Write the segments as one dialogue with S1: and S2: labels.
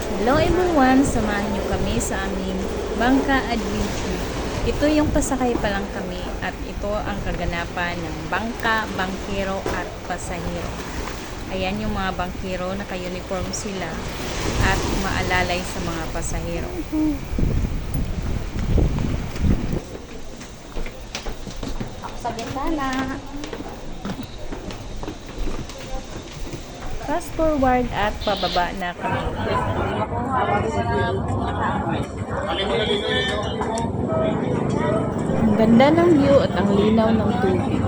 S1: Hello everyone! Samahan niyo kami sa aming bangka adventure. Ito yung pasakay pa lang kami at ito ang kaganapan ng bangka, bangkero at pasahero. Ayan yung mga bangkero, naka-uniform sila at umaalalay sa mga pasahero. Ako sa gitna. Fast forward at pababa na kami. Ang ganda ng view at ang linaw ng tubig.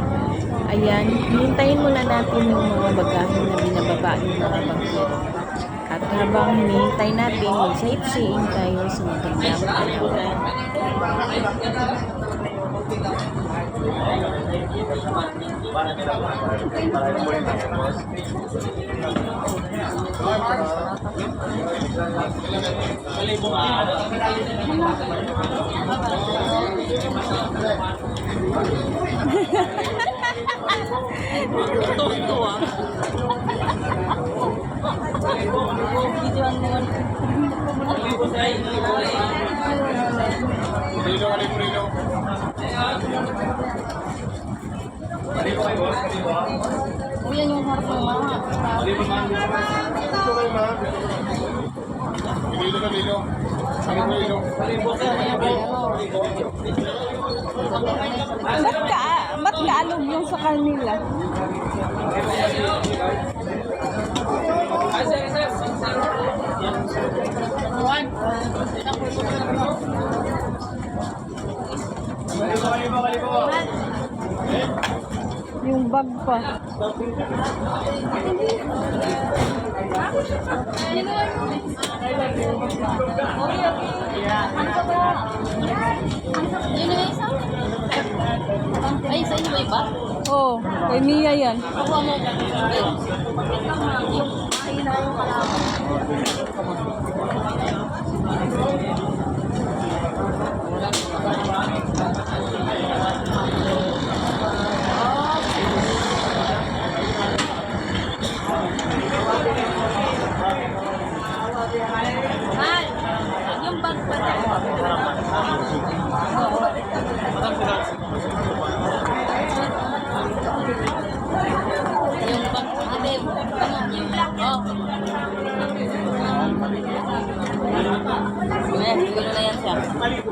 S1: Ayan, hintayin muna natin yung mga bagahe na binababa ng mga bangkero. At habang hinihintay natin, mag-sightseeing tayo sa magandang panahon.
S2: Yan yung harap ng mga.
S1: Ba't kaalog yung sa kanila? Yung bag pa.
S2: Ay, sa inyo ba iba?
S1: Oo, kay Mia yan.
S2: Ako mo. Yung bag pa yung bag ate, yung black oh. Ayan, siguro na yan siya.